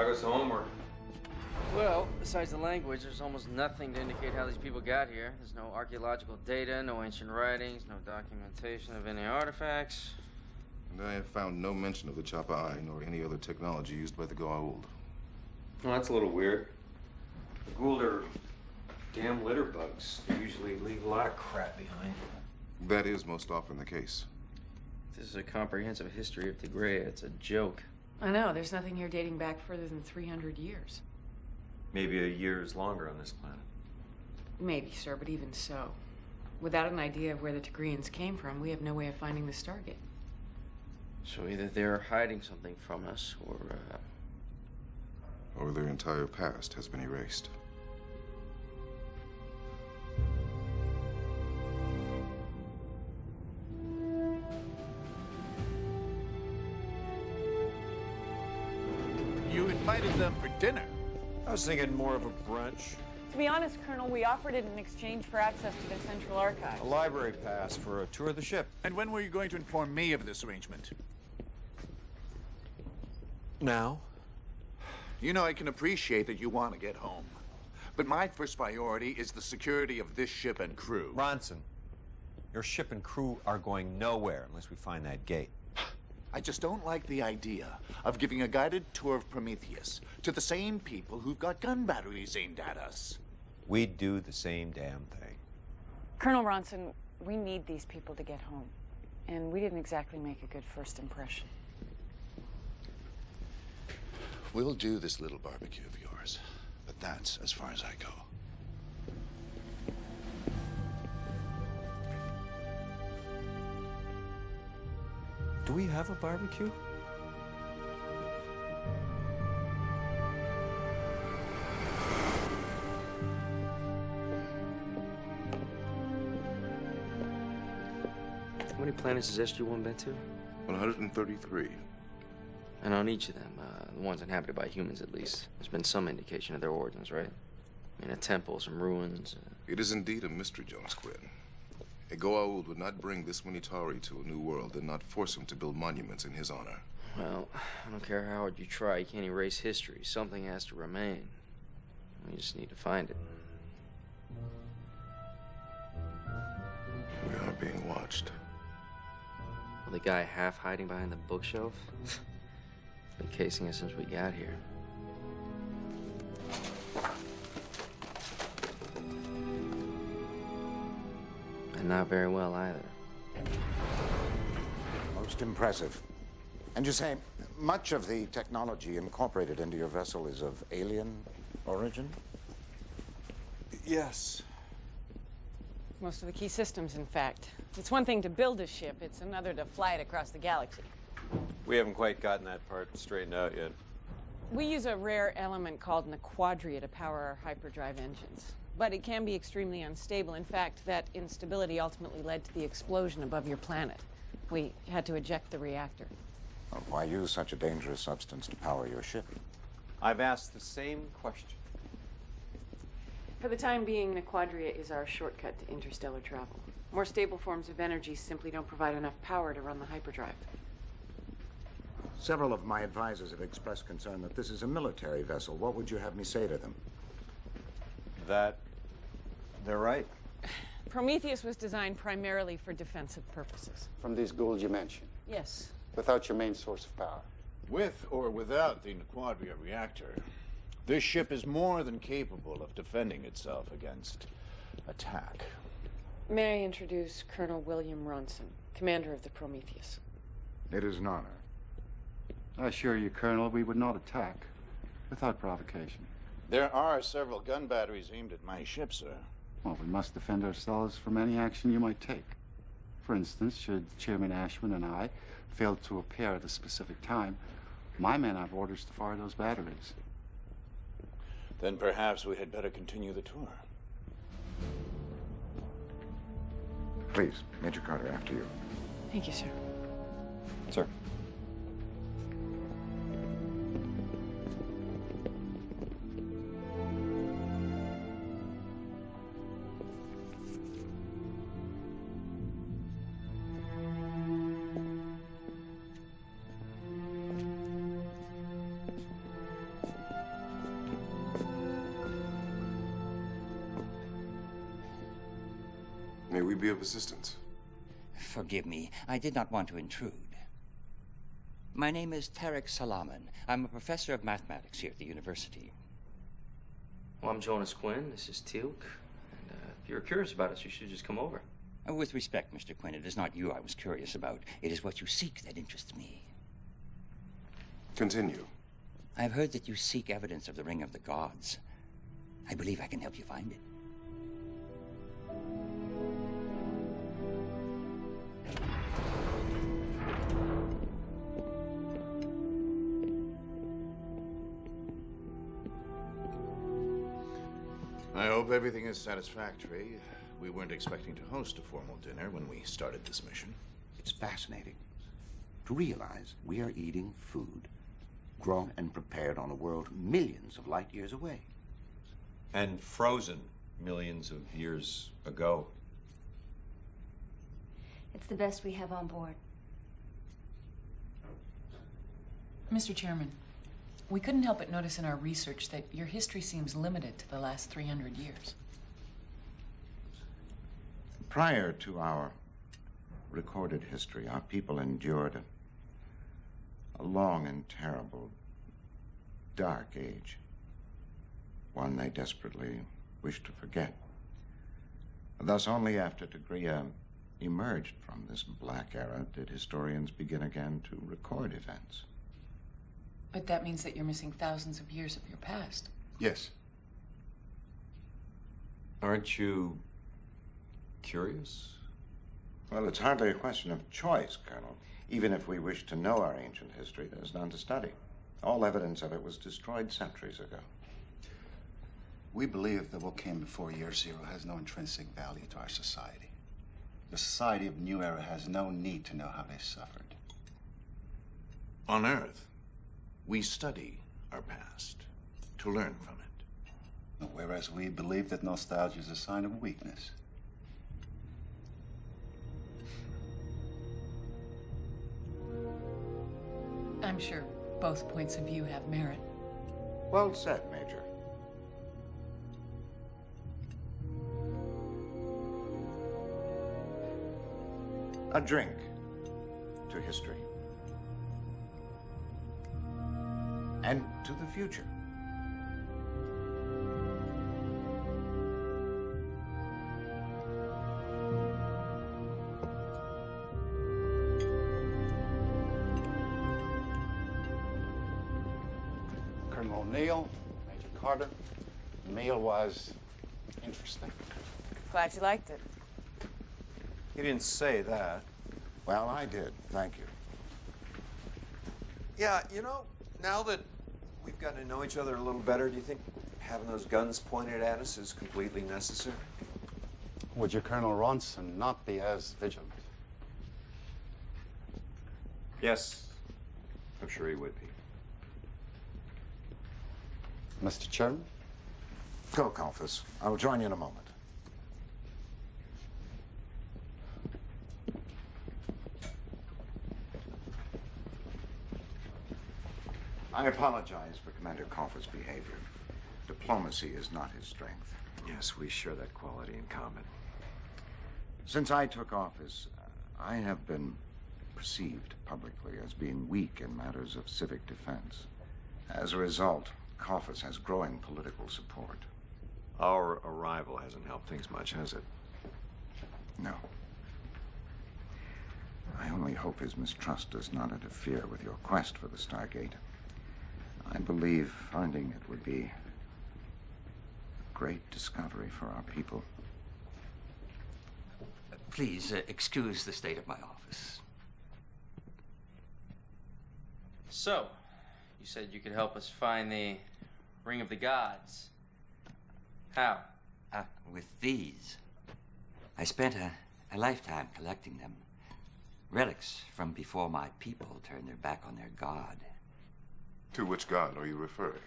I got some homework. Well, besides the language, there's almost nothing to indicate how these people got here. There's no archaeological data, no ancient writings, no documentation of any artifacts. And I have found no mention of the Chopper Eye nor any other technology used by the Goa'uld. Well, that's a little weird. The Goa'uld are damn litter bugs. They usually leave a lot of crap behind. That is most often the case. This is a comprehensive history of Tigray. It's a joke. I know, there's nothing here dating back further than 300 years. Maybe a year is longer on this planet. Maybe, sir, but even so. Without an idea of where the Tigrayans came from, we have no way of finding the StarGate. So either they're hiding something from us, Or their entire past has been erased. You invited them for dinner. I was thinking more of a brunch. To be honest, Colonel, we offered it in exchange for access to the Central Archive. A library pass for a tour of the ship. And when were you going to inform me of this arrangement? Now? You know, I can appreciate that you want to get home. But my first priority is the security of this ship and crew. Ronson, your ship and crew are going nowhere unless we find that gate. I just don't like the idea of giving a guided tour of Prometheus to the same people who've got gun batteries aimed at us. We'd do the same damn thing. Colonel Ronson, we need these people to get home. And we didn't exactly make a good first impression. We'll do this little barbecue of yours, but that's as far as I go. Do we have a barbecue? How many planets has SG-1 been to? 133. And on each of them, the ones inhabited by humans at least, there's been some indication of their origins, right? I mean, a temple, some ruins. It is indeed a mystery, John Squid. A Goa'uld would not bring this many Tari to a new world and not force him to build monuments in his honor. Well, I don't care how hard you try, you can't erase history. Something has to remain. We just need to find it. We are being watched. Well, the guy half hiding behind the bookshelf? Been casing us since we got here. And not very well either. Most impressive. And you say much of the technology incorporated into your vessel is of alien origin? Yes. Most of the key systems, in fact. It's one thing to build a ship, it's another to fly it across the galaxy. We haven't quite gotten that part straightened out yet. We use a rare element called an quadria to power our hyperdrive engines. But it can be extremely unstable. In fact, that instability ultimately led to the explosion above your planet. We had to eject the reactor. Well, why use such a dangerous substance to power your ship? I've asked the same question. For the time being, the quadria is our shortcut to interstellar travel. More stable forms of energy simply don't provide enough power to run the hyperdrive. Several of my advisors have expressed concern that this is a military vessel. What would you have me say to them? That they're right. Prometheus was designed primarily for defensive purposes. From these Goa'uld you mentioned, Yes. without your main source of power. With or without the Quadria reactor, this ship is more than capable of defending itself against attack. May I introduce Colonel William Ronson, commander of the Prometheus. It is an honor. I assure you, Colonel, we would not attack without provocation. There are several gun batteries aimed at my ship, sir. Well, we must defend ourselves from any action you might take. For instance, should Chairman Ashman and I fail to appear at a specific time, my men have orders to fire those batteries. Then perhaps we had better continue the tour. Please, Major Carter, after you. Thank you, sir. Sir. be of assistance? Forgive me, I did not want to intrude. My name is Tarek Salaman. I'm a professor of mathematics here at the university. Well, I'm Jonas Quinn. This is Teal'c. And if you're curious about us, you should just come over. With respect, Mr. Quinn, it is not you I was curious about. It is what you seek that interests me. Continue. I've heard that you seek evidence of the Ring of the Gods. I believe I can help you find it. I hope everything is satisfactory. We weren't expecting to host a formal dinner when we started this mission. It's fascinating to realize we are eating food grown and prepared on a world millions of light years away. And frozen millions of years ago. It's the best we have on board. Mr. Chairman, we couldn't help but notice in our research that your history seems limited to the last 300 years. Prior to our recorded history, our people endured a long and terrible, dark age. One they desperately wished to forget. Thus, only after Tegria emerged from this black era did historians begin again to record events. But that means that you're missing thousands of years of your past. Yes. Aren't you curious? Well, it's hardly a question of choice, Colonel. Even if we wish to know our ancient history, there's none to study. All evidence of it was destroyed centuries ago. We believe that what came before year zero has no intrinsic value to our society. The society of New Era has no need to know how they suffered. On Earth, we study our past to learn from it. Whereas we believe that nostalgia is a sign of weakness. I'm sure both points of view have merit. Well said, Major. A drink to history. And to the future. Colonel O'Neill, Major Carter, the meal was interesting. Glad you liked it. He didn't say that. Well, I did. Thank you. Yeah, you know, now that we've gotten to know each other a little better, do you think having those guns pointed at us is completely necessary? Would your Colonel Ronson not be as vigilant? Yes, I'm sure he would be. Mr. Chairman? Go, Kalfas. I will join you in a moment. I apologize for Commander Kalfas' behavior. Diplomacy is not his strength. Yes, we share that quality in common. Since I took office, I have been perceived publicly as being weak in matters of civic defense. As a result, Kalfas has growing political support. Our arrival hasn't helped things much, has it? No. I only hope his mistrust does not interfere with your quest for the StarGate. I believe finding it would be a great discovery for our people. Please excuse the state of my office. So, you said you could help us find the Ring of the Gods. How? With these. I spent a lifetime collecting them. Relics from before my people turned their back on their god. To which god are you referring?